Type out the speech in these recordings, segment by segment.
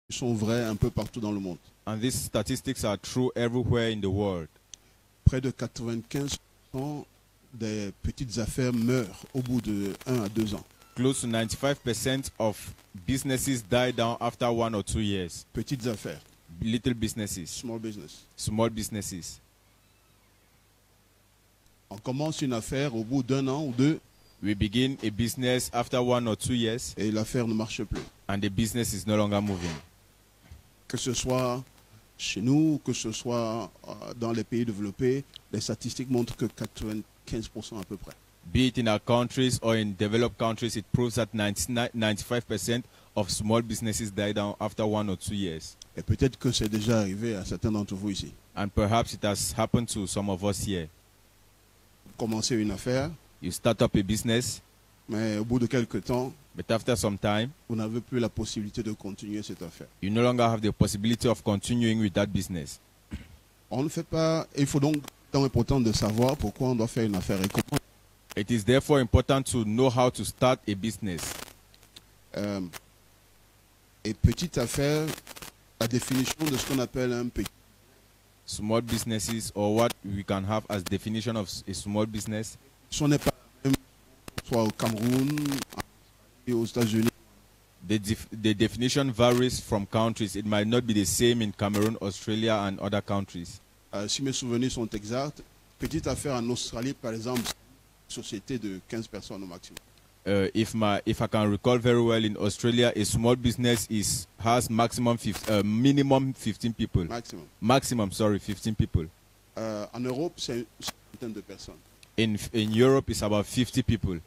sont vraies un peu partout dans le monde. And these statistics are true everywhere in the world. Près de 95% des petites affaires meurent au bout de 1 à 2 ans. Close to 95% of businesses die down after 1 or 2 years. Petites affaires, Little businesses, small business. small businesses. On commence une affaire au bout d'1 an ou 2 We begin a business after 1 or 2 years, et l'affaire ne marche plus. and the business is no longer moving. Que ce soit chez nous, que ce soit dans les pays développés, les statistiques montrent que 95% à peu près. Be it in our countries or in developed countries, it proves that 95% of small businesses die down after 1 or 2 years. Et peut-être que c'est déjà arrivé à certains d'entre vous ici. And perhaps it has happened to some of us here. Commencer une affaire, You start up a business, mais au bout de quelques temps, but after some time, vous n'avez plus la possibilité de continuer cette affaire. you no longer have the possibility of continuing with that business. On ne fait pas. Il faut donc tant important de savoir pourquoi on doit faire une affaire et comment. It is therefore important to know how to start a business. Et petite affaire, la définition de ce qu'on appelle un petit. Small businesses, or what we can have as definition of a small business, Ce n'est pas la même soit au Cameroun, et aux États-Unis. the definition varies from countries. It might not be the same in Cameroon, Australia, and other countries. Si mes souvenirs sont exacts, petite affaire en Australie, par exemple, une société de 15 personnes au maximum. If I can recall very well, in Australia, a small business has minimum 15 people. Maximum. 15 people. En Europe, c'est une centaine de personnes. In Europe, it's about 50 people.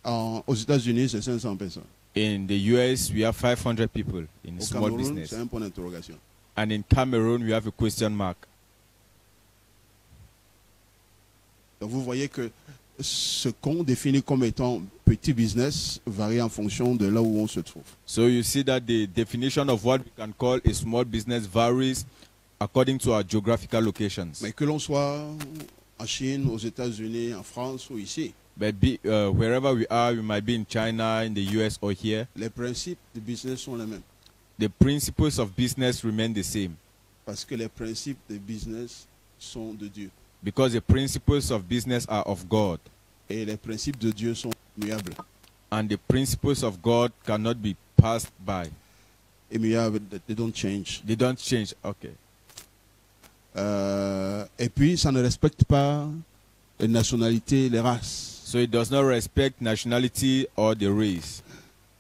Aux États-Unis, c'est 500 personnes. In the US, we have 500 people in Au small Cameroun, business. c'est un point d'interrogation. And in Cameroon, we have a question mark. Donc vous voyez que ce qu'on définit comme étant petit business varie en fonction de là où on se trouve. So you see that the definition of what we can call a small business varies according to our geographical locations. Mais que l'on soit en Chine, aux États-Unis, en France ou ici, But wherever we are, we might be in China, in the US, or here, les principes de business sont les mêmes. the principles of business remain the same. Parce que les principes de business sont de Dieu. Because the principles of business are of God. Et les principes de Dieu sont immuables. And the principles of God cannot be passed by. Immuables, they don't change. They don't change. Okay. Et puis, ça ne respecte pas les nationalités, les races. So it does not respect nationality or the race.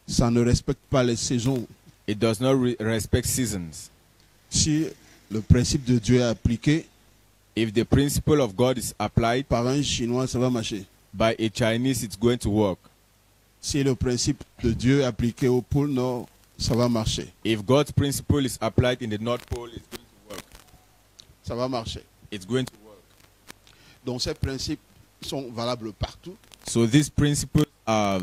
Ça ne respecte pas les saisons. It does not respect seasons. Si le principe de Dieu est appliqué, If the principle of God is applied par un Chinois, ça va marcher. by a Chinese, it's going to work. Si le principe de Dieu est appliqué au pôle Nord, ça va marcher. If God's principle is applied in the North Pole, it's going to work. Ça va marcher. It's going to work. Donc ces principes sont valables partout So these principles are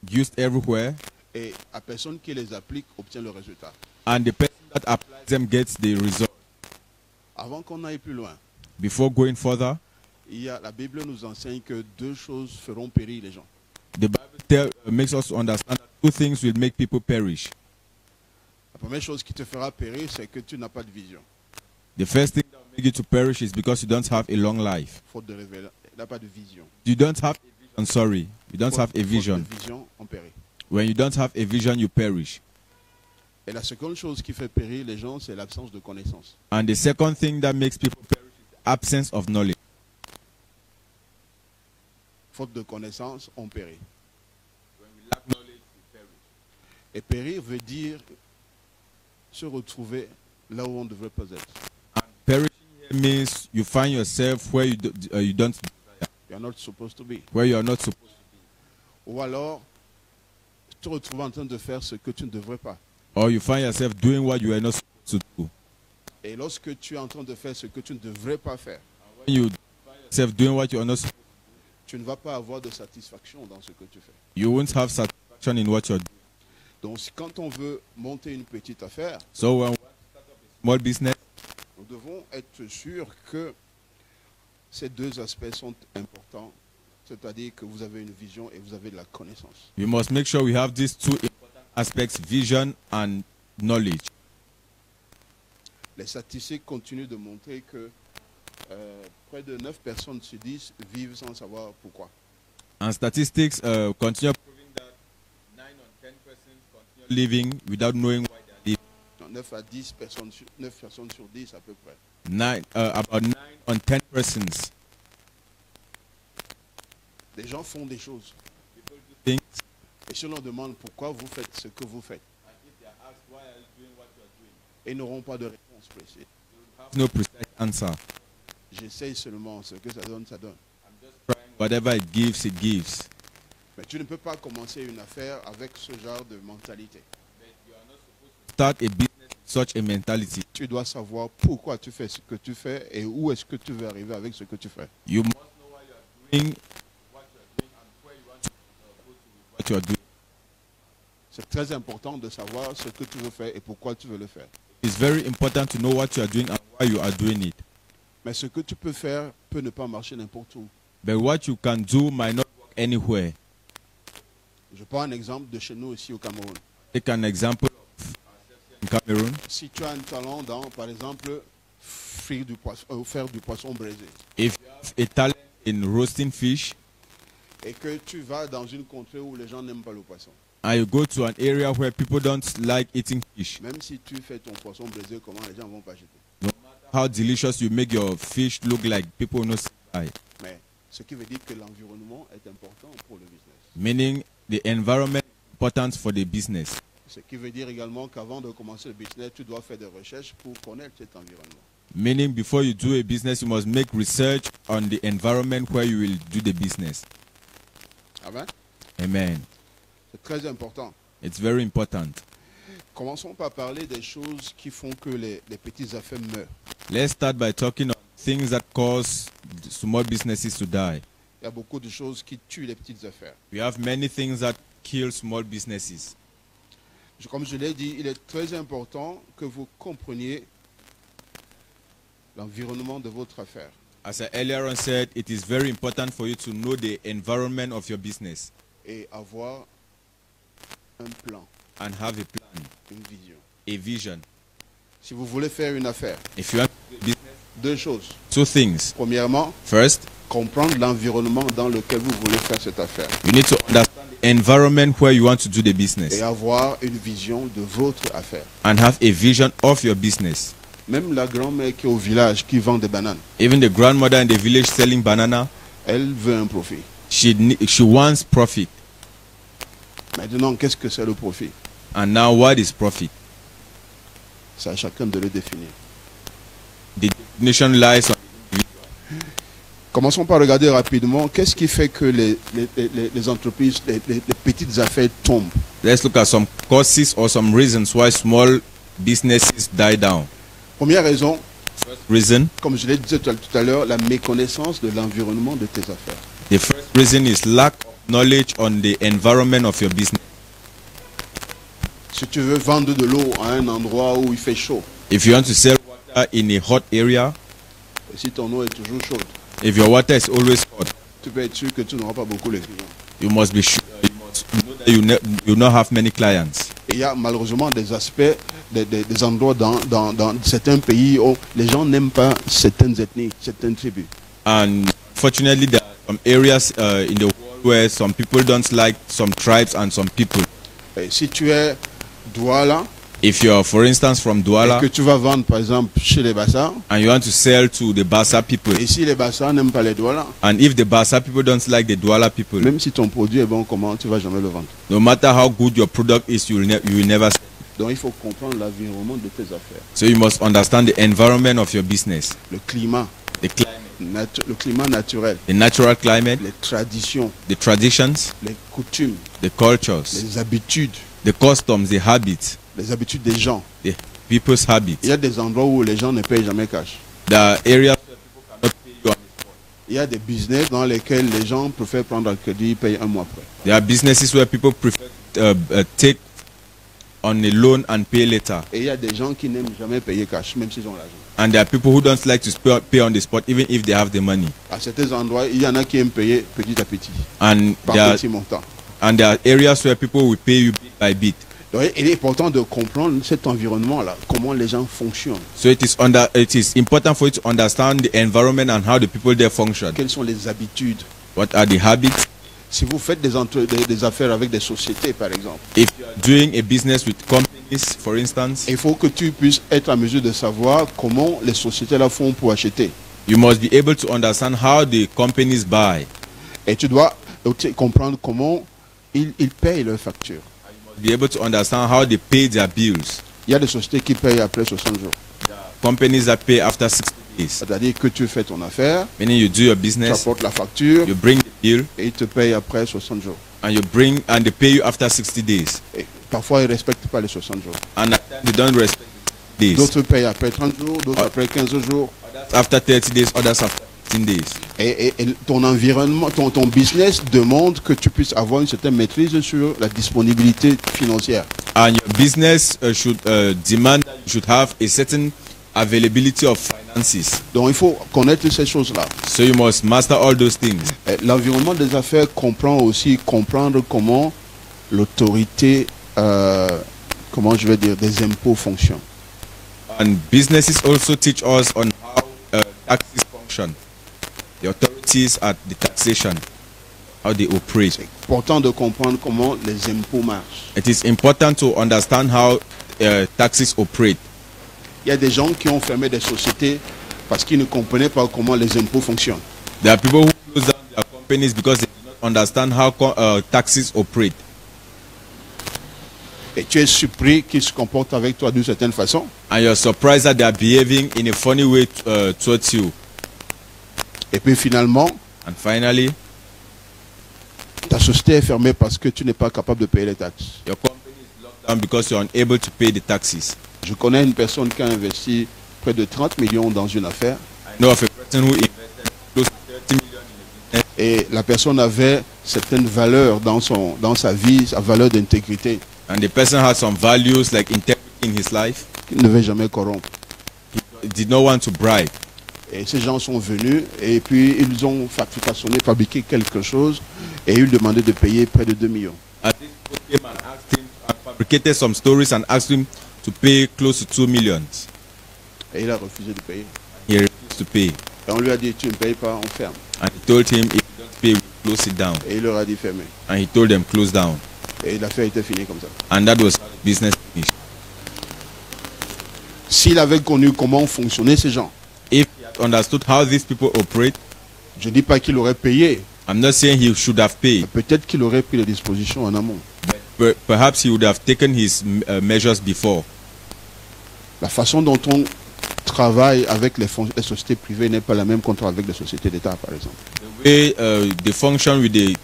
used everywhere, et la personne qui les applique obtient le résultat. and the person that applies them gets the result. Avant qu'on aille plus loin, Before going further, la Bible nous enseigne que 2 choses feront périr les gens. the Bible makes us understand that 2 things will make people perish. La première chose qui te fera périr, c'est que tu n'as pas de vision. The first thing that will make you to perish is because you don't have a long life. Faute de révélation, tu n'as pas de vision. You don't have a vision, sorry. You don't have a vision. Faute de vision, on périt. When you don't have a vision, you perish. Et la seconde chose qui fait périr les gens, c'est l'absence de connaissance. And the second thing that makes people perish is the absence of knowledge. Faute de connaissance, on périt. When we lack knowledge, we perish. Et périr veut dire se retrouver là où on ne devrait pas être. And perishing here means you find yourself where you don't desire, You are not supposed to be. where you are not supposed to Ou alors, te retrouver en train de faire ce que tu ne devrais pas. be. Or you find yourself doing what you are not supposed to do. Et lorsque tu es en train de faire ce que tu ne devrais pas faire, When you find yourself doing what you are not supposed tu ne vas pas avoir de satisfaction dans ce que tu fais. to, you won't have satisfaction in what you're doing. Donc, quand on veut monter une petite affaire, So when we want to start up a small business, nous devons être sûrs que ces 2 aspects sont importants. C'est-à-dire que vous avez une vision et vous avez de la connaissance. we must make sure we have these 2 important aspects: vision and knowledge. Les statistiques continuent de montrer que près de 9 personnes sur 10 vivent sans savoir pourquoi. And statistics continue proving that 9 on 10 persons continue living without knowing why they are living. 9 à 10 personnes, 9 personnes sur 10 à peu près. About 9 on 10 persons. Les gens font des choses. People do things, Et si on leur demande pourquoi vous faites ce que vous faites, and if they are asked why are you doing what you are doing, ils n'auront pas de réponse précise. you have no precise answer. J'essaye seulement, ce que ça donne, ça donne. I'm just trying. Whatever it gives, it gives. Mais tu ne peux pas commencer une affaire avec ce genre de mentalité. But you are not supposed to start a business with such a mentality. Tu dois savoir pourquoi tu fais ce que tu fais et où est-ce que tu veux arriver avec ce que tu fais. You must know why you are doing what you are doing and where you want to go to with what you are doing. C'est très important de savoir ce que tu veux faire et pourquoi tu veux le faire. It's very important to know what you are doing and why you are doing it. Mais ce que tu peux faire peut ne pas marcher n'importe où. But what you can do might not work anywhere. Je prends un exemple de chez nous ici au Cameroun. Take an example of in Cameroon. Si tu as un talent dans, par exemple, faire du poisson braisé If you have a talent in roasting fish et que tu vas dans une contrée où les gens n'aiment pas le poisson, and you go to an area where people don't like eating fish, même si tu fais ton poisson braisé, comment les gens vont pas acheter. no matter how delicious you make your fish look like, people will not buy. Mais ce qui veut dire que l'environnement est important pour le business. Meaning the environment is important for the business. Ce qui veut dire également qu'avant de commencer le business, tu dois faire des recherches pour connaître cet environnement. Meaning before you do a business, you must make research on the environment where you will do the business. Amen. Amen. C'est très important. It's very important. Commençons par parler des choses qui font que les petites affaires meurent. Let's start by talking on things that cause small businesses to die. Il y a beaucoup de choses qui tuent les petites affaires. We have many things that kill small businesses. Comme je l'ai dit, il est très important que vous compreniez l'environnement de votre affaire. As I earlier on said, it is very important for you to know the environment of your business Et avoir un plan, and have a plan, une vision. a vision. Si vous voulez faire une affaire, If you have a business, deux choses. two things. Premièrement, First, comprendre l'environnement dans lequel vous voulez faire cette affaire. you need to understand the environment where you want to do the business Et avoir une vision de votre affaire. and have a vision of your business. Même la grand-mère qui est au village, qui vend des bananes, Even the grandmother in the village selling banana, elle veut un profit. she wants profit. Maintenant, qu'est-ce que c'est le profit? And now what is profit? C'est à chacun de le définir. The definition lies on Commençons par regarder rapidement qu'est-ce qui fait que les entreprises, les petites affaires tombent. Let's look at some causes or some reasons why small businesses die down. Première raison, Reason, comme je l'ai dit tout à l'heure, la méconnaissance de l'environnement de tes affaires. the first reason is lack of knowledge on the environment of your business. Si tu veux vendre de l'eau à un endroit où il fait chaud, If you want to sell water in a hot area, et si ton eau est toujours chaude, if your water is always hot, tu peux être sûr que tu n'auras pas beaucoup de clients. you must be sure, you must know that you not have many clients. Et il y a malheureusement des aspects, des endroits dans certains pays où les gens n'aiment pas certaines ethnies, certaines tribus. And fortunately, there are some areas in the world where some people don't like some tribes and some people. Et si tu es Douala, If you're, for instance, from et Douala que tu vas vendre par exemple chez les Bassa, and you want to sell to the Bassa people, et si les Bassa n'aiment pas les Douala, and if the Bassa people don't like the Douala people, même si ton produit est bon, comment tu vas jamais le vendre. no matter how good your product is, you will never sell. Donc il faut comprendre l'environnement de tes affaires. So you must understand the environment of your business, Le climat, the climate, le climat naturel, the natural climate, les traditions, the traditions, les coutumes, the cultures, les habitudes, the customs, the habits, les habitudes des gens. the people's habits. Il y a des endroits où les gens ne payent jamais cash. The areas where people cannot pay you on the spot. Il y a des business dans lesquels les gens préfèrent prendre un crédit et payer un mois après. There are businesses where people prefer take on a loan and pay later. Et il y a des gens qui n'aiment jamais payer cash, même s'ils ont l'argent. And there are people who don't like to pay on the spot even if they have the money. À certains endroits, il y en a qui aiment payer petit à petit, And par there are, petit montant. and there are areas where people will pay you bit by bit. Donc, il est important de comprendre cet environnement-là, comment les gens fonctionnent. So it is important for you to understand the environment and how the people there function. Quelles sont les habitudes? What are the habits? Si vous faites des affaires avec des sociétés, par exemple, If you are doing a business with companies, for instance, il faut que tu puisses être en mesure de savoir comment les sociétés-là font pour acheter. you must be able to understand how the companies buy. Et tu dois aussi comprendre comment ils payent leurs factures. Be able to understand how they pay their bills. Il y a des sociétés qui payent après 60 jours. Companies that pay after 60 days. C'est-à-dire que tu fais ton affaire, Meaning you do your tu business, apportes la facture you bring the bill, et ils te payent après 60 jours. and they pay you after 60 days. Et parfois, ils ne respectent pas les 60 jours. And at times they don't respect the days. D'autres payent après 30 jours, d'autres après 15 jours. After 30 days, others after 15 days. Et ton environnement, ton business demande que tu puisses avoir une certaine maîtrise sur la disponibilité financière. And your business should demand that you should have a certain availability of finances. Donc, il faut connaître ces choses-là. So you must master all those things. L'environnement des affaires comprend aussi comprendre comment l'autorité, comment je vais dire, des impôts fonctionne. And businesses also teach us on how taxes function. The authorities at the taxation, how they operate. C'est important de comprendre comment les impôts marchent. It is important to understand how taxes operate. Il y a des gens qui ont fermé des sociétés parce qu'ils ne comprenaient pas comment les impôts fonctionnent. There are people who close down their companies because they do not understand how taxes operate. Et tu es surpris qu'ils se comportent avec toi d'une certaine façon. And you're surprised that they are behaving in a funny way towards you. Et puis finalement, And finally, ta société est fermée parce que tu n'es pas capable de payer les taxes. your company is locked down because you're unable to pay the taxes. Je connais une personne qui a investi près de 30 millions dans une affaire I know of a person who invested close to 30 million in a business, et la personne avait certaines valeurs dans sa vie, sa valeur d'intégrité, and the person had some values like integrity in his life. qu'il ne devait jamais corrompre. He did not want to bribe. Et ces gens sont venus et puis ils ont fabriqué quelque chose et ils demandaient de payer près de 2 millions. And these people came and asked him and fabricated some stories and asked him to pay close to 2 million. Et il a refusé de payer. He refused to pay. Et on lui a dit, tu ne payes pas, on ferme. And he told him, if you don't pay, we close it down. Et il leur a dit fermer. And he told them, close down. Et l'affaire était finie comme ça. And that was how the business finished. S'il avait connu comment fonctionnaient ces gens, If he had understood how these people operate, je ne dis pas qu'il aurait payé, I'm not saying he should have paid. mais peut-être qu'il aurait pris les dispositions en amont. But perhaps he would have taken his measures before. La façon dont on travaille avec les sociétés privées n'est pas la même qu'on travaille avec les sociétés d'État, par exemple. The way they function with the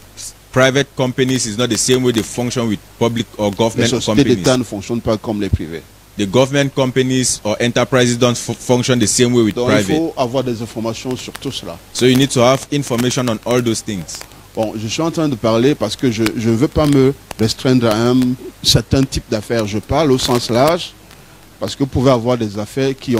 private companies is not the same way they function with public or Les government sociétés d'État companies. ne fonctionnent pas comme les privés. The government companies or enterprises don't function the same way with Donc il private. faut avoir des informations sur tout cela. So you need to have information on all those things. Bon, je suis en train de parler parce que je ne veux pas me restreindre à un certain type d'affaires. Je parle au sens large parce que vous pouvez avoir des affaires qui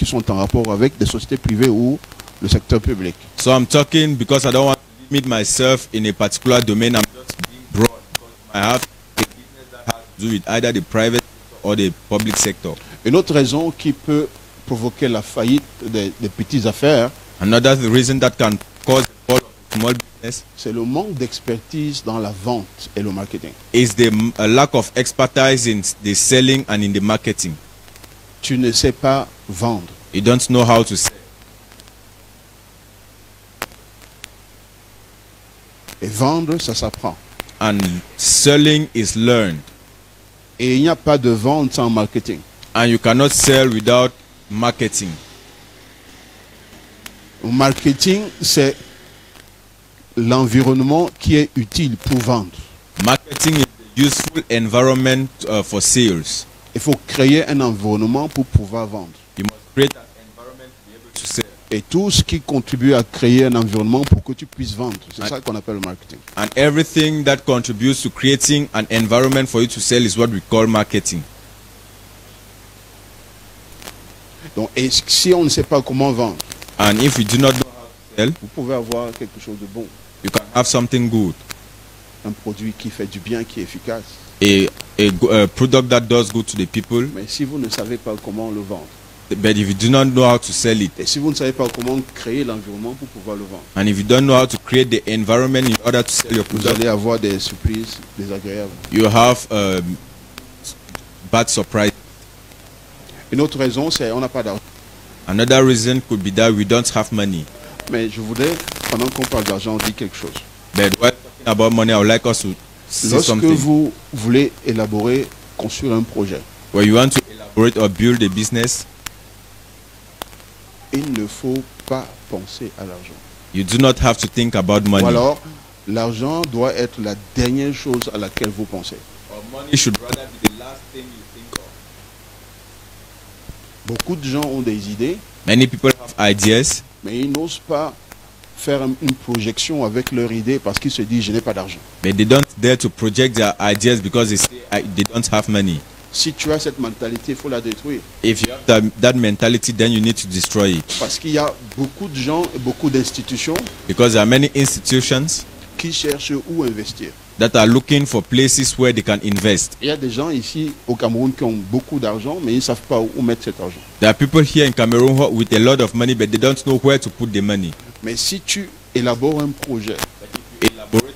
sont en rapport avec des sociétés privées ou le secteur public. So I'm talking because I don't want to limit myself in a particular domain. I'm just being broad because I have a business that has to do with either the private or the public sector. Une autre raison qui peut provoquer la faillite des petites affaires, Another reason that can cause the fall of a small business c'est le manque d'expertise dans la vente et le marketing. is the lack of expertise in the selling and in the marketing. Tu ne sais pas vendre. You don't know how to sell. Et vendre, ça s'apprend. And selling is learned. Et il n'y a pas de vente sans marketing. And you cannot sell without marketing. Le marketing, c'est l'environnement qui est utile pour vendre. Marketing is the useful environment for sales. Il faut créer un environnement pour pouvoir vendre. You must create an environment to be able to sell. Et tout ce qui contribue à créer un environnement pour que tu puisses vendre. C'est ça qu'on appelle le marketing. And everything that contributes to creating an environment for you to sell is what we call marketing. Donc, et si on ne sait pas comment vendre, And if you do not know how to sell, vous pouvez avoir quelque chose de bon. you can have something good. Un produit qui fait du bien, qui est efficace. a product that does good to the people, Mais si vous ne savez pas comment le vendre, but if you do not know how to sell it, et si vous ne savez pas comment créer l'environnement pour pouvoir le vendre, and if you don't know how to create the environment in order to sell your vous product, allez avoir des surprises désagréables. you have bad surprise. Une autre raison, c'est on n'a pas d'argent. Another reason could be that we don't have money. Mais je voudrais, pendant qu'on parle d'argent, dire quelque chose. But while talking about money, I would like us to say Lorsque something. vous voulez élaborer, construire un projet, Where you want to elaborate or build a business, il ne faut pas penser à l'argent. you do not have to think about Ou money. alors, l'argent doit être la dernière chose à laquelle vous pensez. Or money should rather be the last thing you think of. Beaucoup de gens ont des idées, Many people have ideas, mais ils n'osent pas faire une projection avec leur idée parce qu'ils se disent je n'ai pas d'argent. but they don't dare to project their ideas because they say they don't have money. Si tu as cette mentalité, il faut la détruire. If you have that mentality, then you need to destroy it. Parce qu'il y a beaucoup de gens et beaucoup d'institutions Because there are many institutions qui cherchent où investir. that are looking for places where they can invest. Il y a des gens ici au Cameroun qui ont beaucoup d'argent, mais ils ne savent pas où mettre cet argent. There are people here in Cameroon with a lot of money, but they don't know where to put the money. Mais si tu élabores un projet, Elaborate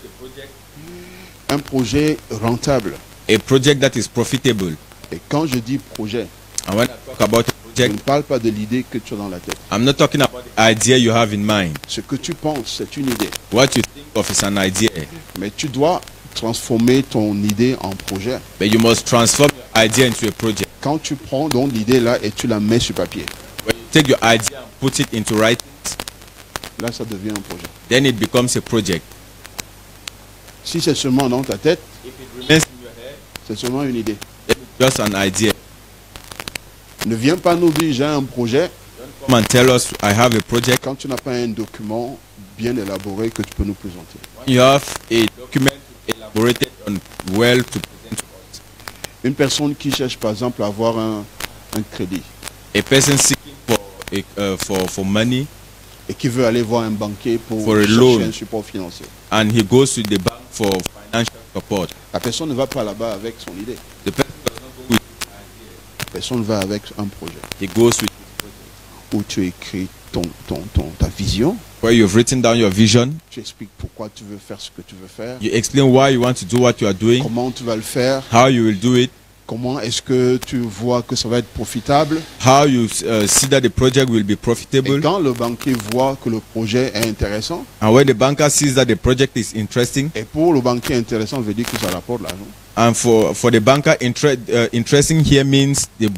un projet rentable, a project that is profitable. et quand je dis projet, And when I talk about a je ne project, parle pas de l'idée que tu as dans la tête. I'm not talking about the idea you have in mind. Ce que tu penses, c'est une idée. What you think of is an idea, Mais tu dois transformer ton idée en projet. but you must transform your idea into a project. Quand tu prends donc l'idée là et tu la mets sur papier, When you take your idea and put it into writing, là ça devient un projet. then it becomes a project. Si c'est seulement dans ta tête, If it remains in your head, c'est seulement une idée. then it's just an idea. Ne viens pas nous dire j'ai un projet Come and tell us I have a project quand tu n'as pas un document bien élaboré que tu peux nous présenter. when you have a document elaborated on well to present to us. Une personne qui cherche par exemple à avoir un crédit A person seeking for money et qui veut aller voir un banquier pour For a chercher loan. un support financier. and he goes to the bank for financial support. La personne ne va pas là-bas avec son idée. The person does not go with La personne va avec un projet he goes with où tu écris ta vision, where you've written down your vision, tu expliques pourquoi tu veux faire ce que tu veux faire, you explain why you want to do what you are doing, comment tu vas le faire, how you will do it, comment est-ce que tu vois que ça va être profitable. how you see that the project will be Et profitable, quand le banquier voit que le projet est intéressant, and when the banker sees that the project is interesting, et pour le banquier intéressant, veut dire que ça rapporte l'argent. and for the banker interesting here means the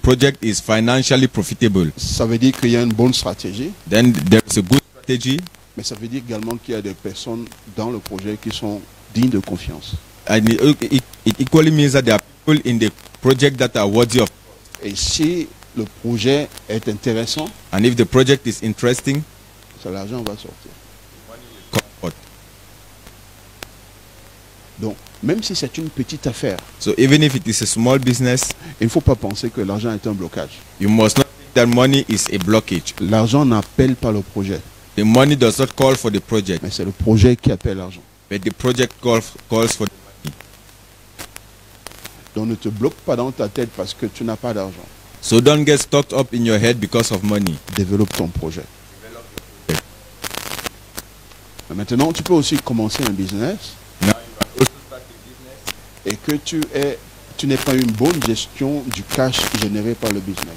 project is financially profitable, Ça veut dire qu'il y a une bonne stratégie, then there is a good strategy, mais ça veut dire également qu'il y a des personnes dans le projet qui sont dignes de confiance. and it equally means that there are people in the project that are worthy of. Et si le projet est intéressant, And if the project is interesting, l'argent va sortir. come out. Donc, même si c'est une petite affaire, So even if it is a small business, il ne faut pas penser que l'argent est un blocage. you must not think that money is a blockage. L'argent n'appelle pas le projet, The money does not call for the project, mais c'est le projet qui appelle l'argent. but the project calls for the money. Donc, ne te bloque pas dans ta tête parce que tu n'as pas d'argent. So don't get stuck up in your head because of money. Développe ton projet. Mais maintenant, tu peux aussi commencer un business Now you can also start a business et que tu n'aies pas une bonne gestion du cash généré par le business.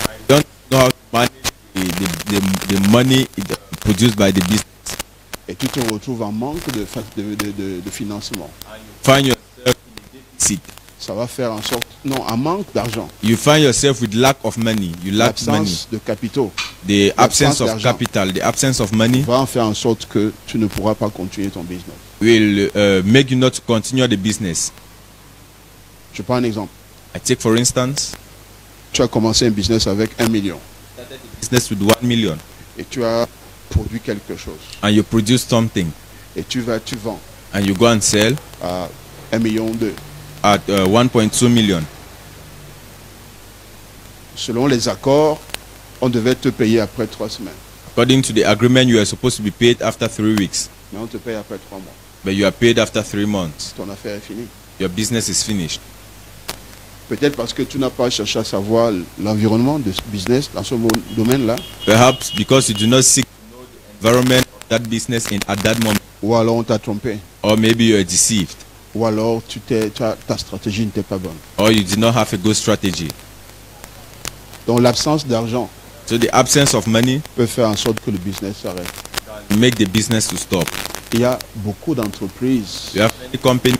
and you don't know how to manage the money produced by the business. Et tu te retrouves en manque de financement. Find yourself in a deficit. Ça va faire en sorte... Non, en manque d'argent. You find yourself with lack of money. You lack money. L'absence de capitaux The absence of d'argent. capital, the absence of money va en faire en sorte que tu ne pourras pas continuer ton business. will make you not continue the business. Je prends un exemple. I take for instance, Tu as commencé un business avec 1 million business with 1 million et tu as produit quelque chose. and you produce something Et tu vends and you go and sell à 1 million 2. at 1.2 million. Selon les accords, on devait te payer après 3 semaines. According to the agreement, you are supposed to be paid after 3 weeks, Mais on te paye après 3 mois. but you are paid after 3 months. Ton affaire est finie. your business is finished. Peut-être parce que tu n'as pas cherché à savoir l'environnement de ce business dans ce domaine-là. Perhaps because you do not seek to know the environment of that business at that moment. Ou alors on t'a trompé. Or maybe you are deceived. Ou alors ta stratégie n'était pas bonne. Or you did not have a good strategy. Donc l'absence d'argent So the absence of money peut faire en sorte que le business s'arrête. can make the business to stop. Il y a beaucoup d'entreprises, You have many companies,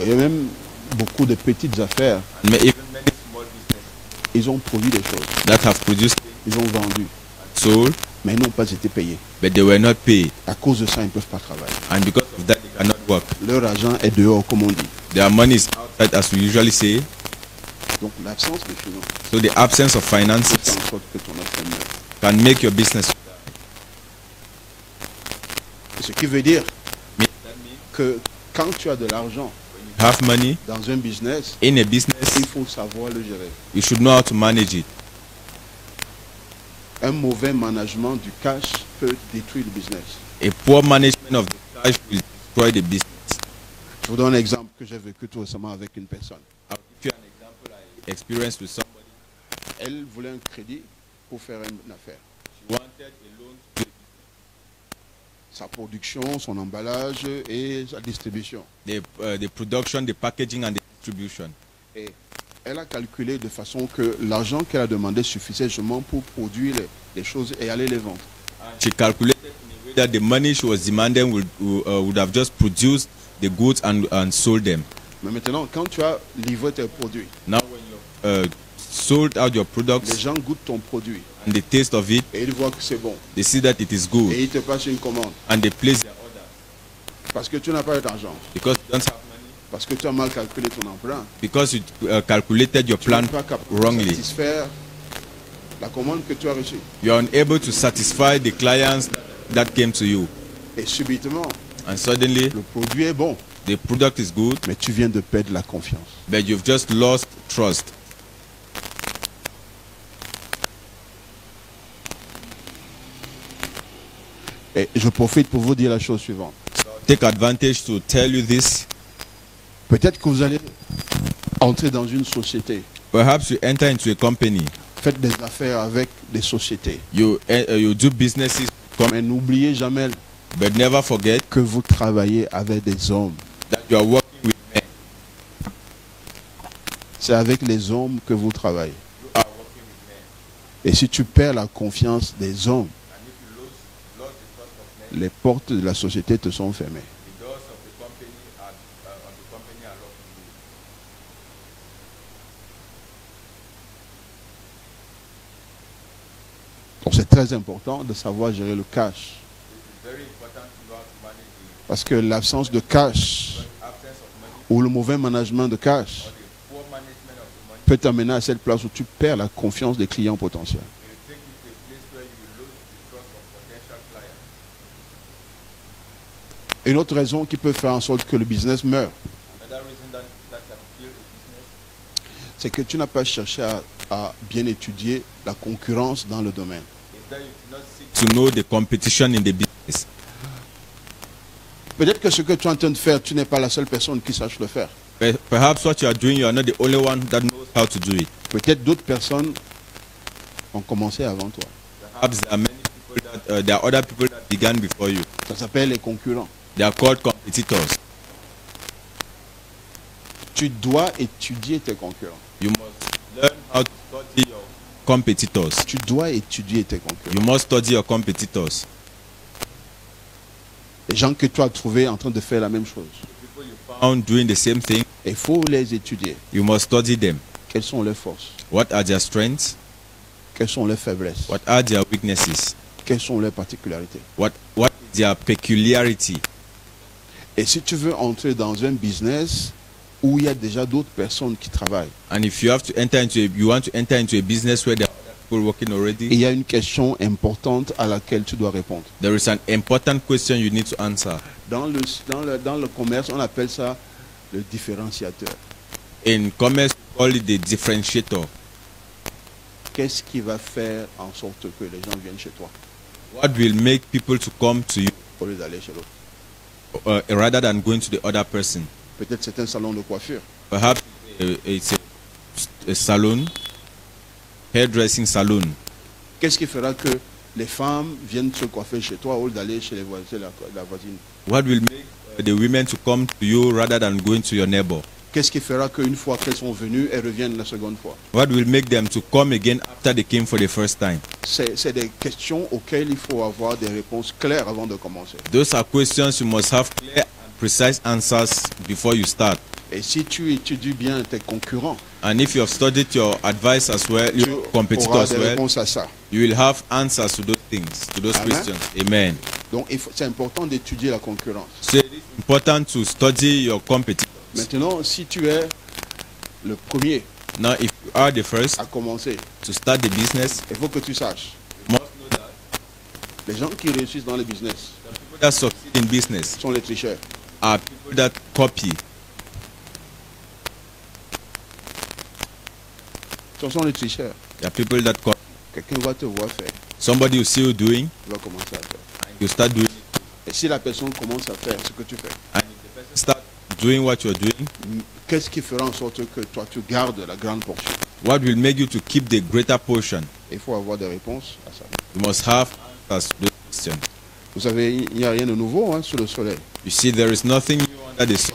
et même beaucoup de petites affaires. and even many small businesses Ils ont produit des choses, that have produced, ils ont vendu, sold, mais ils n'ont pas été payés. but they were not paid. À cause de ça, ils ne peuvent pas travailler. And because of that, they cannot work. Leur argent est dehors, comme on dit. Their money is outside, as we usually say. Donc l'absence de finances So the absence of peut finances faire en sorte que ton affaire meure. can make your business. Ce qui veut dire That que quand tu as de l'argent have money dans un business, in a business, il faut savoir le gérer. you should know how to manage it. Un mauvais management du cash peut détruire le business. A poor management of the cash will destroy the business. Je vous donne un exemple que j'ai vécu tout récemment avec une personne. I'll give you an example I experienced with somebody. Elle voulait un crédit pour faire une affaire. She wanted a loan to Sa production, son emballage et sa distribution. the production, the packaging, and the distribution. Et elle a calculé de façon que l'argent qu'elle a demandé suffisait seulement pour produire les choses et aller les vendre. She calculated in a way that the money she was demanding would have just produced the goods and sold them. Mais maintenant, quand tu as livré tes produits, Now, when you sold out your les products gens goûtent ton produit and the taste of it, et ils voient que c'est bon. they see that it is good Et ils te passent une commande and they place their order parce que tu n'as pas d'argent, because you don't have money, parce que tu as mal calculé ton emprunt. because you calculated your Tu n'es plan pas capable de wrongly. satisfaire la commande que tu as reçue. You are unable to satisfy the clients that came to you, Et subitement, and suddenly le produit est bon, the product is good, mais tu viens de perdre la confiance. but you've just lost trust. Et je profite pour vous dire la chose suivante. Take advantage to tell you this. Peut-être que vous allez entrer dans une société. Perhaps you enter into a company, Faites des affaires avec des sociétés. you do businesses, Mais n'oubliez jamais but never forget que vous travaillez avec des hommes. that you are working with men. C'est avec les hommes que vous travaillez. You are working with men. Et si tu perds la confiance des hommes, And if you lose the trust of men, les portes de la société te sont fermées. the doors of the company are locked. Donc c'est très important de savoir gérer le cash. It's very important to know how to manage the Parce que l'absence de cash absence of money ou le mauvais management de cash or the poor management of the money. peut t'amener à cette place où tu perds la confiance des clients potentiels. It will take you to a place where you will lose the trust of potential clients. Une autre raison qui peut faire en sorte que le business meurt, Another reason that can kill a business c'est que tu n'as pas cherché à bien étudier la concurrence dans le domaine. is that you do not seek to know the competition in the business. Peut-être que ce que tu es en train de faire, tu n'es pas la seule personne qui sache le faire. Perhaps what you are doing, you are not the only one that knows how to do it. Peut-être d'autres personnes ont commencé avant toi. Perhaps there are many people there are other people that began before you. Ça s'appelle les concurrents. They are called competitors. Tu dois étudier tes concurrents. You must learn how to study your competitors. Tu dois étudier tes concurrents. You must study your competitors. Les gens que tu as trouvés en train de faire la même chose. People you found doing the same thing, Il faut les étudier. you must study them. Quelles sont leurs forces? What are their strengths? Quelles sont leurs faiblesses? What are their weaknesses? Quelles sont leurs particularités? What is their peculiarity? Et si tu veux entrer dans un business où il y a déjà d'autres personnes qui travaillent, And if you have to enter into you want to enter into a business where there are other people working already, il y a une question importante à laquelle tu dois répondre. there is an important question you need to answer. Dans le commerce, on appelle ça le différenciateur. In commerce, we call it the differentiator. Qu'est-ce qui va faire en sorte que les gens viennent chez toi What will make people to come to you au lieu d'aller chez l'autre? rather than going to the other person? Peut-être c'est un salon de coiffure. Perhaps it's a salon, hairdressing salon. Qu'est-ce qui fera que les femmes viennent se coiffer chez toi au lieu d'aller chez la voisine? What will make the women to come to you rather than going to your neighbor? Qu'est-ce qui fera qu'une fois qu'elles sont venues, elles reviennent la seconde fois? What will make them to come again after they came for the first time? C'est des questions auxquelles il faut avoir des réponses claires avant de commencer. Those are questions you must have clear and precise answers before you start. Et si tu étudies bien tes concurrents, And if you have studied your advice as well, tu your competitor auras as des well, réponses à ça. you will have answers to those things, to those Amen. questions. Amen. Donc c'est important d'étudier la concurrence. So it is important to study your competitors. Maintenant, si tu es le premier Now, if you are the first à commencer, to start the business, il faut que tu saches, you must know that les gens qui réussissent dans le business the people that succeed in business sont les tricheurs. are people that copy. Ce sont les tricheurs. They are people that copy. Quelqu'un va te voir faire, Somebody will see you doing, tu vas commencer à faire. and you start doing it. Et si la personne commence à faire ce que tu fais, And if the person starts doing what you're doing, qu'est-ce qui fera en sorte que toi tu gardes la grande portion? what will make you to keep the greater portion? Il faut avoir des réponses à ça. You must have answers to those questions. Vous savez, il n'y a rien de nouveau sous le soleil. You see, there is nothing new under the sun.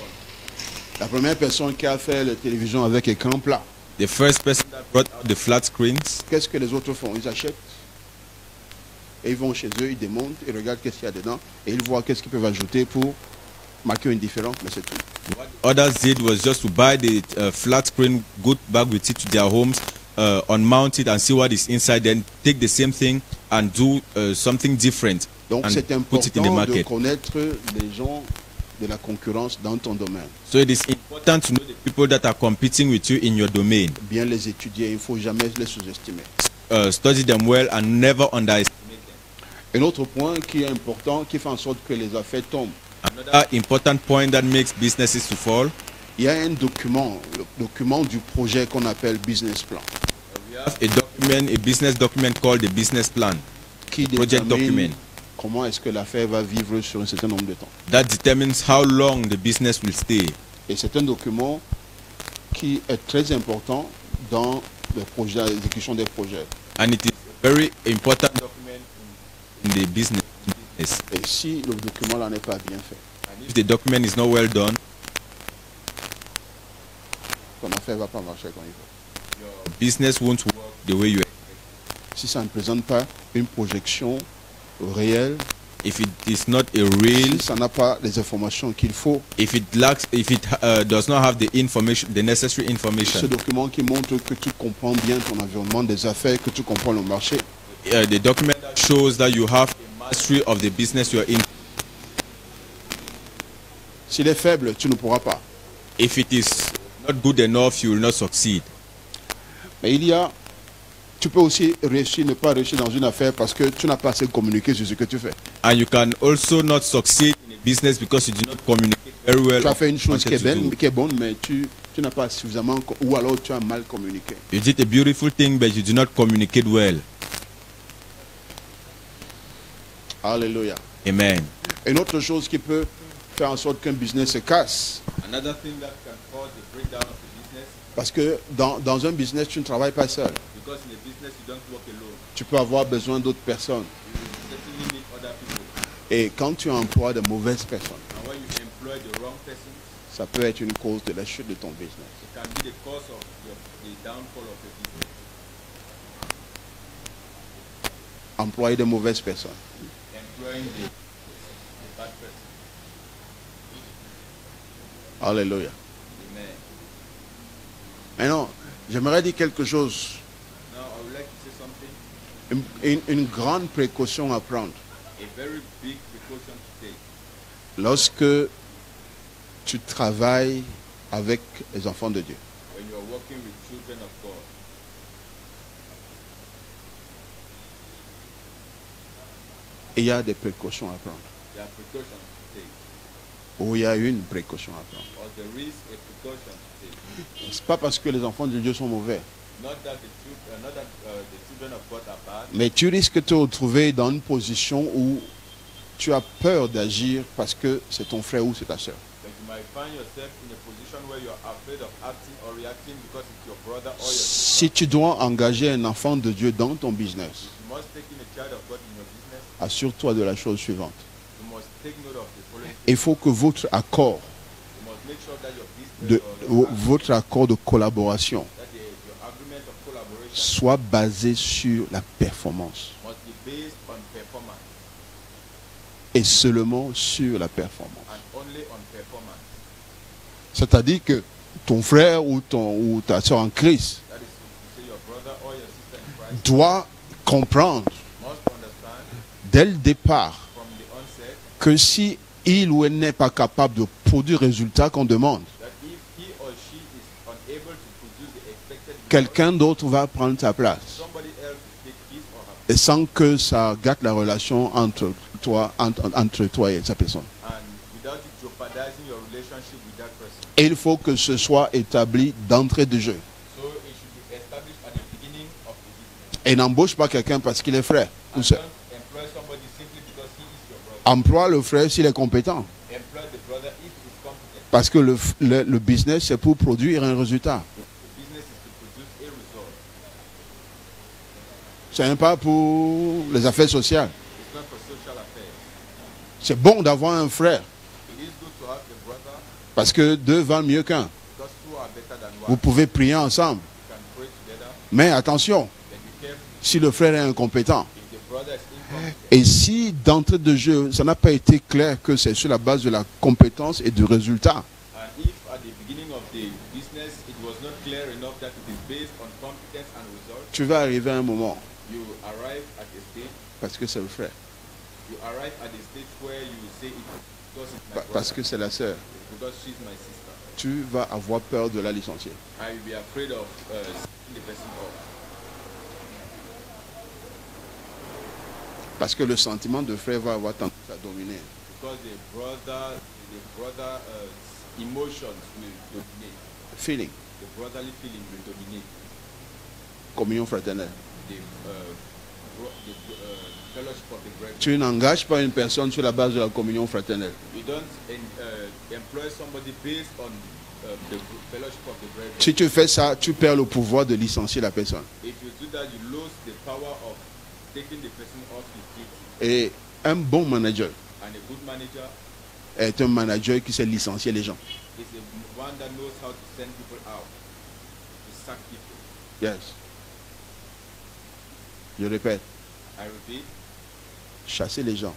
La première personne qui a fait la télévision avec écran plat, The first person that brought out the flat screens, qu'est-ce que les autres font? Ils achètent et ils vont chez eux, ils démontent, ils regardent qu'est-ce qu'il y a dedans et ils voient qu'est-ce qu'ils peuvent ajouter pour marquer une différence, mais c'est tout. what others did was just to buy the flat screen, go back with it to their homes, unmount it and see what is inside, then take the same thing and do something different Donc and c'est put it in the important de market. connaître les gens de la concurrence dans ton domaine. So it is important to know the people that are competing with you in your domain. Bien les étudier, il ne faut jamais les sous-estimer. Study them well and never underestimate them. Un autre point qui est important, qui fait en sorte que les affaires tombent, Another important point that makes businesses to fall, il y a un document, le document du projet qu'on appelle business plan, we have a document, a business document called the business plan, qui project détermine document, comment est-ce que l'affaire va vivre sur un certain nombre de temps. that determines how long the business will stay. Et c'est un document qui est très important dans le projet, l'exécution des projets. And it is a very important document in the business. Et si le document là n'est pas bien fait, And if the document is not well done, ton affaire ne va pas marcher comme il faut. your business won't work the way you expect. Si ça ne présente pas une projection réelle, If it is not a real, si ça n'a pas les informations qu'il faut, if it lacks, if it does not have the information, the necessary ce information, document qui montre que tu comprends bien ton environnement des affaires, que tu comprends le marché, the document that shows that you have a mastery of the business you are in. s'il est faible, tu ne pourras pas. If it is not good enough, you will not succeed. Mais tu peux aussi réussir, ne pas réussir dans une affaire parce que tu n'as pas assez communiqué sur ce que tu fais. And you can also not succeed in a business because you do not communicate very well. Tu as fait une chose what you wanted to qui est bonne, mais tu n'as pas suffisamment, ou alors tu as mal communiqué. do. You did a beautiful thing, but you do not communicate well. Alléluia. Amen. Une autre chose qui peut faire en sorte qu'un business se casse, Another thing that can cause the breakdown of the business, parce que dans un business, tu ne travailles pas seul. because in a business you don't work alone. Tu peux avoir besoin d'autres personnes. You certainly need other people. Et quand tu emploies de mauvaises personnes, And when you employ the wrong person, ça peut être une cause de la chute de ton business. it can be the cause of the downfall of your business. Employer de mauvaises personnes. Employing the bad person. Alléluia. Amen. Maintenant, j'aimerais dire quelque chose, Now I would like to say something. une grande précaution à prendre. A very big precaution to take. Lorsque tu travailles avec les enfants de Dieu. When you are working with children of God, Il y a des précautions à prendre. there are precautions to take. Ou il y a une précaution à prendre. Or there is a precaution to take. Ce n'est pas parce que les enfants de Dieu sont mauvais. Not that the children of God are bad, Mais tu risques de te retrouver dans une position où tu as peur d'agir parce que c'est ton frère ou c'est ta soeur. but you Si tu dois engager un enfant de Dieu dans ton business, assure-toi de la chose suivante. Il faut que votre accord de collaboration soit basé sur la performance. Et seulement sur la performance. C'est-à-dire que ton frère ou ta soeur en Christ doit comprendre dès le départ que si il ou elle n'est pas capable de produire le résultat qu'on demande, quelqu'un d'autre va prendre sa place. Et sans que ça gâte la relation entre toi et sa personne. Et il faut que ce soit établi d'entrée de jeu. Et n'embauche pas quelqu'un parce qu'il est frère. Emploie le frère s'il est compétent. Parce que le business, c'est pour produire un résultat. Ce n'est pas pour les affaires sociales. C'est bon d'avoir un frère. Parce que deux valent mieux qu'un. Vous pouvez prier ensemble. Mais attention, si le frère est incompétent, et si d'entrée de jeu, ça n'a pas été clair que c'est sur la base de la compétence et du résultat, tu vas arriver à un moment, parce que c'est le frère, parce que c'est la sœur, tu vas avoir peur de la licencier. Parce que le sentiment de frère va avoir tendance à dominer. Feeling. Communion fraternelle. Tu n'engages pas une personne sur la base de la communion fraternelle. Si tu fais ça, tu perds le pouvoir de licencier la personne. Et un bon manager est un manager qui sait licencier les gens. Yes. Je répète. Chasser les gens,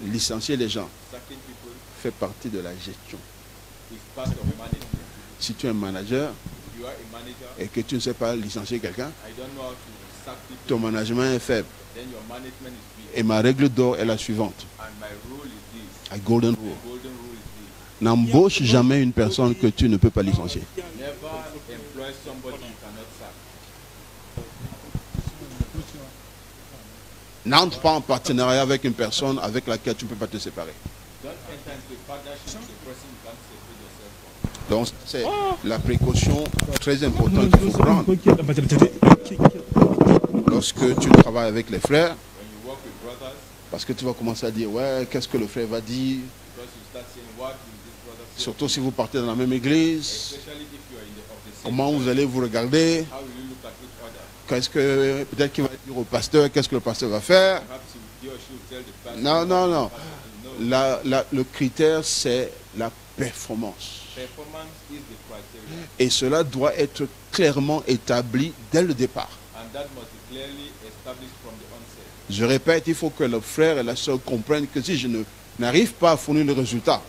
licencier les gens, fait partie de la gestion. Si tu es un manager et que tu ne sais pas licencier quelqu'un, ton management est faible. Et ma règle d'or est la suivante. A golden rule. N'embauche jamais une personne que tu ne peux pas licencier. N'entre pas en partenariat avec une personne avec laquelle tu ne peux pas te séparer. Donc c'est la précaution très importante qu'il faut prendre. Lorsque tu travailles avec les frères, parce que tu vas commencer à dire, ouais, qu'est-ce que le frère va dire? Surtout si vous partez dans la même église, comment vous allez vous regarder? Qu'est-ce que, peut-être qu'il va dire au pasteur, qu'est-ce que le pasteur va faire? Non, non, non. Le critère, c'est la performance. Et cela doit être clairement établi dès le départ. Je répète, il faut que le frère et la soeur comprennent que si je n'arrive pas à fournir le résultat,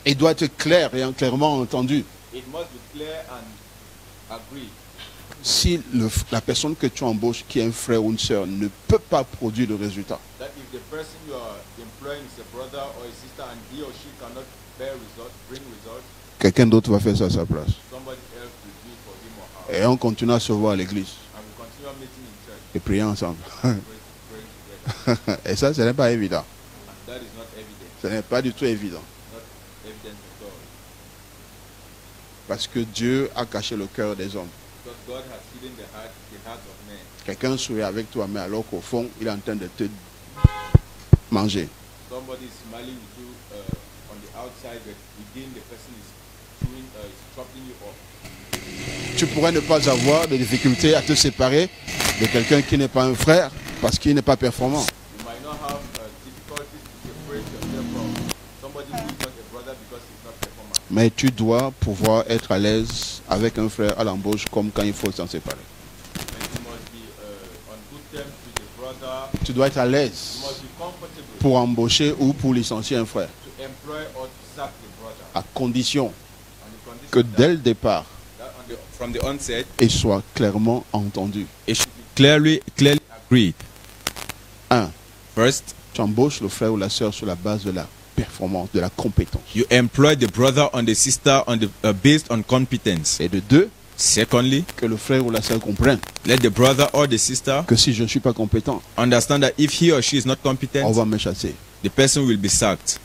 il doit être clair et clairement entendu. Si la personne que tu embauches, qui est un frère ou une soeur, ne peut pas produire le résultat, quelqu'un d'autre va faire ça à sa place. Et on continue à se voir à l'église et prier ensemble. Et ça, ce n'est pas évident. Ce n'est pas du tout évident. Parce que Dieu a caché le cœur des hommes. Quelqu'un sourit avec toi, mais alors qu'au fond, il est en train de te manger. somebody is smiling with you on the outside, but within the person is troubling you up. Tu pourrais ne pas avoir de difficulté à te séparer de quelqu'un qui n'est pas un frère parce qu'il n'est pas performant. You might not have difficulties to separate yourself from somebody who is not a brother because he's not performant. Mais tu dois pouvoir être à l'aise avec un frère à l'embauche comme quand il faut s'en séparer. And you must be on good terms with the brother. Tu dois être à You l'aise must be comfortable pour embaucher ou pour licencier un frère, to employ or to sack the brother. à condition On the condition que dès le départ, that from the onset, il soit clairement entendu. it should be clearly agreed. 1. First, Tu embauches le frère ou la sœur sur la base de la performance, de la compétence. you employ the brother and the sister on the based on competence. Et de 2, Secondly, que le frère ou la sœur comprenne let the brother or the sister que si je ne suis pas compétent, understand that if he or she is not on competent, va me chasser. the person will be sacked.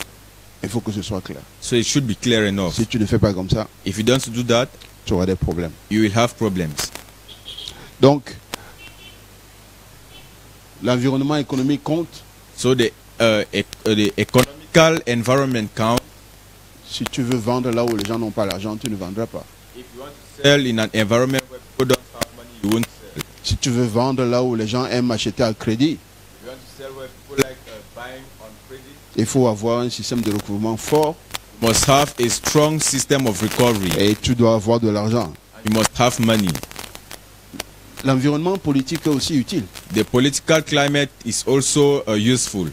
Il faut que ce soit clair. So it should be clear enough. Si tu ne fais pas comme ça, If you don't do that, tu auras des problèmes. you will have problems. Donc, l'environnement économique compte. So the economical environment counts. Si tu veux vendre là où les gens n'ont pas l'argent, tu ne vendras pas. If you want to sell in an environment where people don't have money, you won't sell. Si tu veux vendre là où les gens aiment acheter à crédit, If you want to sell where people like buying on credit, il faut avoir un système de recouvrement fort you must have a strong system of recovery. et tu dois avoir de l'argent. You must have money. L'environnement politique est aussi utile. The political climate is also useful.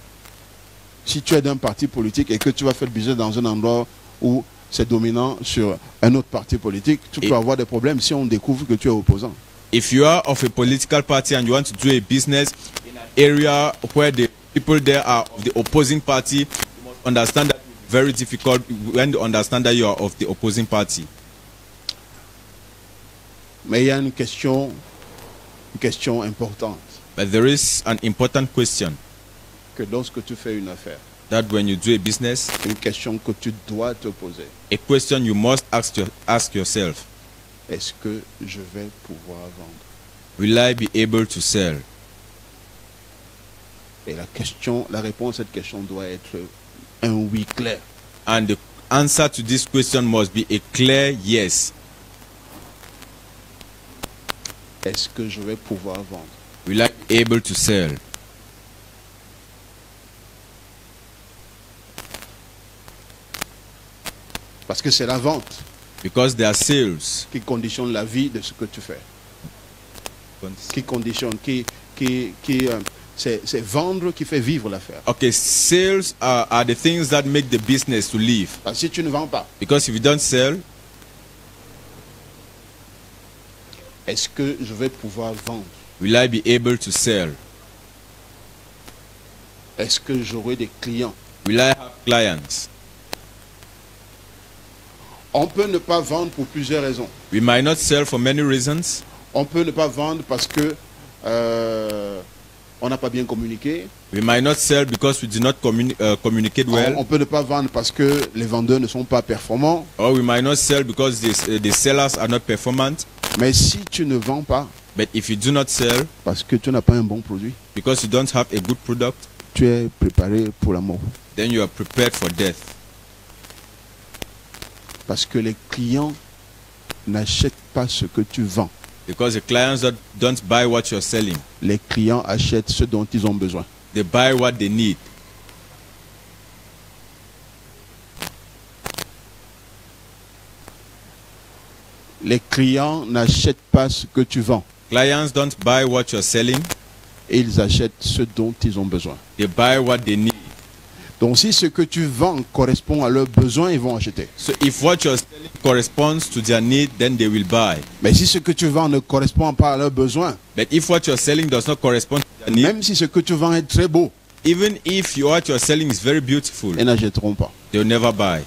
Si tu es d'un parti politique et que tu vas faire business dans un endroit où c'est dominant sur un autre parti politique, tu peux avoir des problèmes si on découvre que tu es opposant. If you are of a political party and you want to do a business in an area where the people there are of the opposing party, you must understand that it's very difficult when you understand that you are of the opposing party. Mais il y a une question importante, But there is an important question que lorsque tu fais une affaire, that when you do a business, une question que tu dois te poser. a question you must ask yourself. Est-ce que je vais pouvoir vendre? Will I be able to sell? Et la réponse à cette question doit être un oui clair. And the answer to this question must be a clear yes. Est-ce que je vais pouvoir vendre? Will I be able to sell? Parce que c'est la vente Because there are sales. qui conditionne la vie de ce que tu fais. Qui conditionne, c'est vendre qui fait vivre l'affaire. Okay, sales are the things that make the business to live. Parce que si tu ne vends pas, Because if you don't sell, est-ce que je vais pouvoir vendre? will I be able to sell? Est-ce que j'aurai des clients? Will I have clients? On peut ne pas vendre pour plusieurs raisons. We might not sell for many reasons. On peut ne pas vendre parce que on n'a pas bien communiqué. We might not sell because we do not communicate well. On peut ne pas vendre parce que les vendeurs ne sont pas performants. Or we might not sell because the sellers are not performant. Mais si tu ne vends pas But if you do not sell parce que tu n'as pas un bon produit, because you don't have a good product, tu es préparé pour la mort. then you are prepared for death. Parce que les clients n'achètent pas ce que tu vends. Because the clients don't buy what you're selling. Les clients achètent ce dont ils ont besoin. They buy what they need. Les clients n'achètent pas ce que tu vends. Clients don't buy what you're selling. Ils achètent ce dont ils ont besoin. They buy what they need. Donc si ce que tu vends correspond à leurs besoins, ils vont acheter. So if what you're selling corresponds to their need, then they will buy. Mais si ce que tu vends ne correspond pas à leurs besoins, But if what you're selling does not correspond to their need, même si ce que tu vends est très beau, even if what you're selling is very beautiful, ils n'achèteront pas. they'll never buy.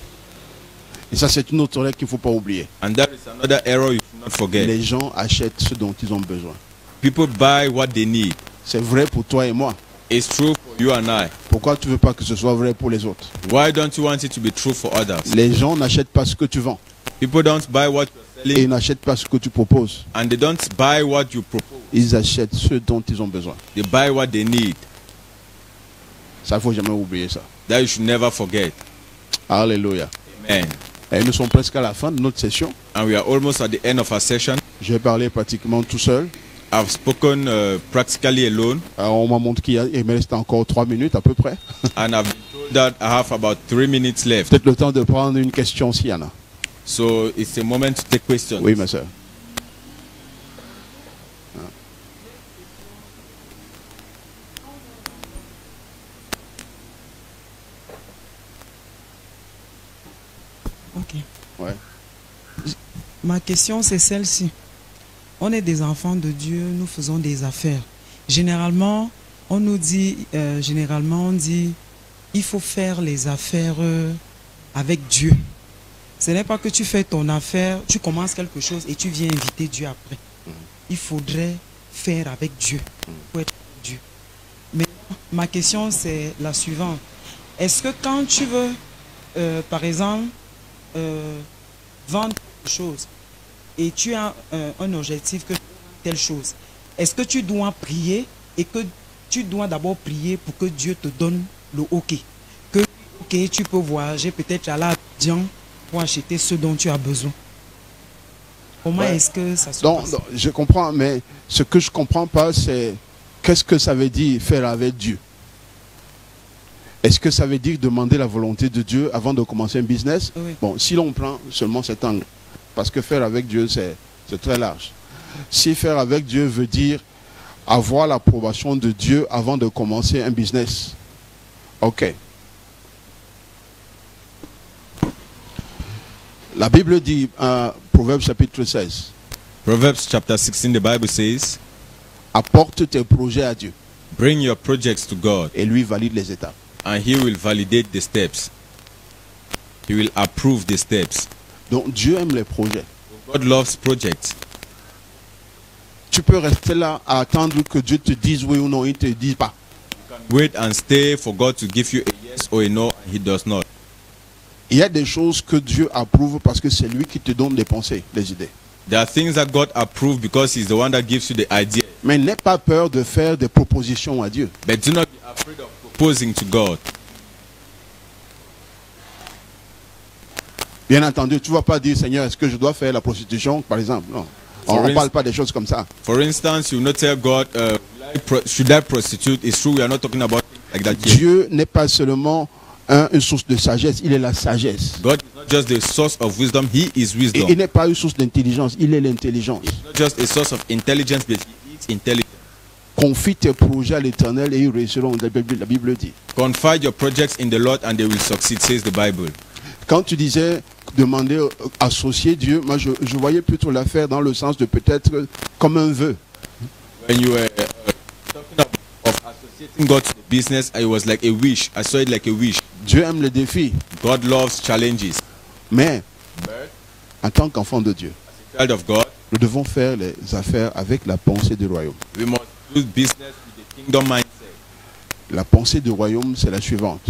Et ça, c'est une autre règle qu'il ne faut pas oublier. And that is another error you should not forget. Les gens achètent ce dont ils ont besoin. People buy what they need. C'est vrai pour toi et moi. It's true for you and I. Pourquoi tu ne veux pas que ce soit vrai pour les autres? Why don't you want it to be true for others? Les gens n'achètent pas ce que tu vends. People don't buy what you're Et ils selling, n'achètent pas ce que tu proposes. and they don't buy what you propose. Ils achètent ce dont ils ont besoin. They buy what they need. Ça, il ne faut jamais oublier ça. that you should never forget. Alléluia. Amen. Et nous sommes presque à la fin de notre session. And we are almost at the end of our session. J'ai parlé pratiquement tout seul. I've spoken practically alone. On m'a montré qu'il me reste encore 3 minutes à peu près. And I've been told that I have about 3 minutes left. Peut-être le temps de prendre une question s'il y en a. So it's a moment to take questions. Oui, ma soeur. Ok. Ouais. Ma question, c'est celle-ci. On est des enfants de Dieu, nous faisons des affaires. Généralement, on nous dit, on dit, il faut faire les affaires avec Dieu. Ce n'est pas que tu fais ton affaire, tu commences quelque chose et tu viens inviter Dieu après. Il faudrait faire avec Dieu, pour être avec Dieu. Mais ma question, c'est la suivante. Est-ce que quand tu veux, par exemple, vendre quelque chose et tu as un objectif que telle chose, est-ce que tu dois prier et que tu dois d'abord prier pour que Dieu te donne le OK, que OK, tu peux voyager peut-être à l'Abidjan pour acheter ce dont tu as besoin? Comment est-ce que ça se passe? Donc, je comprends, mais ce que je comprends pas, c'est qu'est-ce que ça veut dire faire avec Dieu? Est-ce que ça veut dire demander la volonté de Dieu avant de commencer un business? Oui. Bon, si l'on prend seulement cet angle, parce que faire avec Dieu, c'est très large. Si faire avec Dieu veut dire avoir l'approbation de Dieu avant de commencer un business, ok. La Bible dit, Proverbes chapitre 16, Proverbs chapter 16, the Bible says, apporte tes projets à Dieu bring your projects to God et lui valide les étapes. and He will validate the steps. He will approve the steps. Donc Dieu aime les projets. God loves projects. Tu peux rester là à attendre que Dieu te dise oui ou non, il ne te dit pas. Wait and stay for God to give you a yes or a no, and He does not. Il y a des choses que Dieu approuve parce que c'est lui qui te donne des pensées, des idées. There are things that God approves because He's the one that gives you the idea. Mais n'aie pas peur de faire des propositions à Dieu. But do not be afraid of proposing to God. Bien entendu, tu ne vas pas dire, Seigneur, est-ce que je dois faire la prostitution, par exemple? Non. On ne parle pas des choses comme ça. For instance, you will not tell God, should I prostitute? It's true, we are not talking about things like that here. Dieu n'est pas seulement une source de sagesse, il est la sagesse. God is not just the source of wisdom, He is Et wisdom. il n'est pas une source d'intelligence, il est l'intelligence. He's not just a source of intelligence, but He is intelligence. Confie tes projets à l'Éternel et ils réussiront, la Bible dit. Confide your projects in the Lord and they will succeed, says the Bible. Quand tu disais demander, associer Dieu, moi je voyais plutôt l'affaire dans le sens de peut-être comme un vœu. When you were talking of associating God to the business, it was like a wish. I saw it like a wish. Dieu aime les défis, God loves challenges. mais But en tant qu'enfant de Dieu, as a child of God, nous devons faire les affaires avec la pensée du royaume. we must do business with the kingdom mindset. La pensée du royaume, c'est la suivante.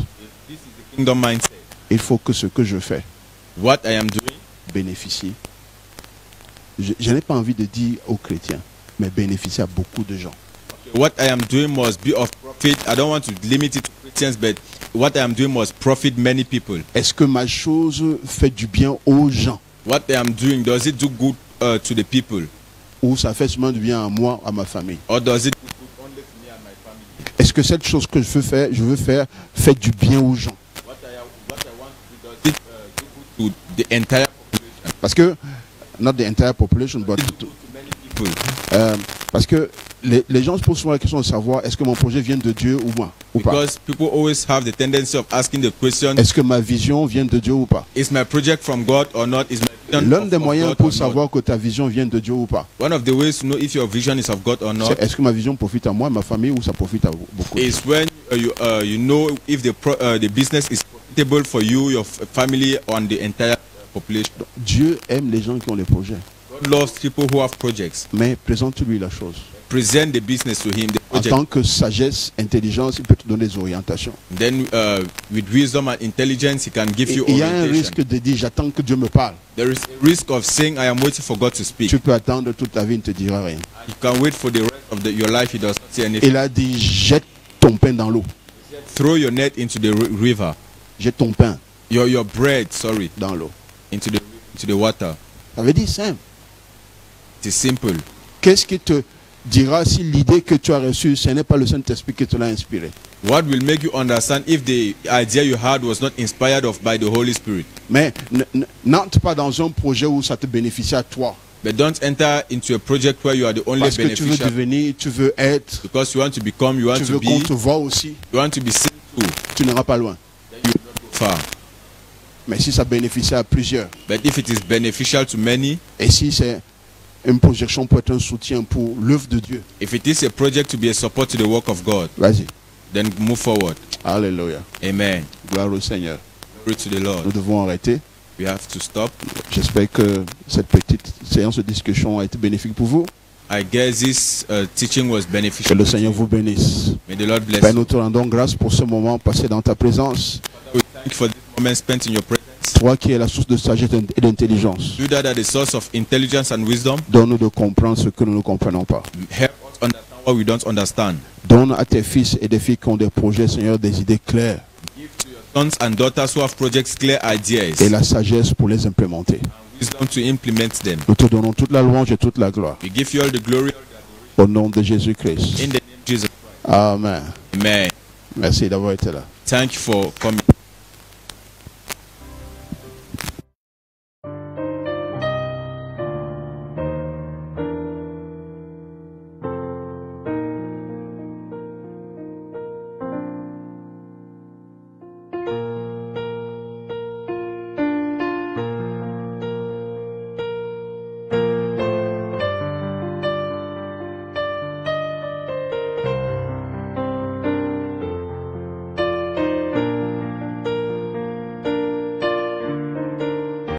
This is the kingdom mindset. Il faut que ce que je fais What I am doing, bénéficie. Je n'ai pas envie de dire aux chrétiens, mais bénéficie à beaucoup de gens. what I am doing must be of profit. I don't want to limit it to Christians, but what I am doing must profit many people. Est-ce que ma chose fait du bien aux gens? What I am doing, does it do good to the people? Ou ça fait seulement du bien à moi, à ma famille? Or does it do good only to me and my family? Est-ce que cette chose que je veux faire fait du bien aux gens? What I want to do, does it do good to the entire population? Parce que, not the entire population, but To many people. parce que les gens se posent souvent la question de savoir est-ce que mon projet vient de Dieu ou moi ou pas? Because people always have the tendency of asking the question, Est-ce que ma vision vient de Dieu ou pas? is my project from God or not? Is my vision L'un des of moyens God pour or not? savoir que ta vision vient de Dieu ou pas, One of the ways to know if your vision is of God or not c'est est-ce que ma vision profite à moi, à ma famille ou ça profite à beaucoup? is when you know if the business is profitable for you, your family, and the entire population. Dieu aime les gens qui ont les projets, God loves people who have projects. mais présente-lui la chose. Present the business to Him, the En project. tant que sagesse, intelligence, il peut te donner des orientations. Then with wisdom and intelligence, He can give Et you il y a un orientation. risque de dire j'attends que Dieu me parle. There is a risk of saying, I am waiting for God to speak. Tu peux attendre toute ta vie, il ne te dira rien. You can wait for the rest of your life, He does not say anything. Il a dit jette ton pain dans l'eau. He throw your net into the river. Jette ton pain Your bread, sorry, dans l'eau. into the water. Ça veut dire simple. It is simple. Qu'est-ce qui te dira si l'idée que tu as reçue, ce n'est pas le Saint-Esprit qui te l'a inspiré? What will make you understand if the idea you had was not inspired by the Holy Spirit? Mais n'entre pas dans un projet où ça te bénéficie à toi. But don't enter into a project where you are the only Parce que tu veux beneficiary. devenir, tu veux être, Because you want to become, you want tu to veux qu'on be, te voie aussi. you want to be seen too. Tu n'iras pas loin. Then you will not go far. Mais si ça bénéficie à plusieurs, But if it is beneficial to many, et si c'est une projection pour être un soutien pour l'œuvre de Dieu, if it is a project to be a support to the work of God, vas-y. then move forward. Alléluia. Amen. Gloire au Seigneur. Glory to the Nous Lord. devons arrêter. We have to stop. J'espère que cette petite séance de discussion a été bénéfique pour vous. I guess this teaching was Que beneficial. le Seigneur vous bénisse. May the Lord bless Père, you. nous te rendons grâce pour ce moment passé dans ta présence. We thank you for this moment spent in your presence. Toi qui es la source de sagesse et d'intelligence. You that are the source of intelligence and wisdom. Donne-nous de comprendre ce que nous ne comprenons pas. Help us understand what we don't understand. Donne à tes fils et des filles qui ont des projets, Seigneur, des idées claires Give to your sons and daughters who have projects clear ideas et la sagesse pour les implémenter. and wisdom to implement them. Nous te donnons toute la louange et toute la gloire. We give you all the glory Au nom de Jésus-Christ. in the name of Jesus. Amen. Amen. Merci d'avoir été là. Thank you for coming.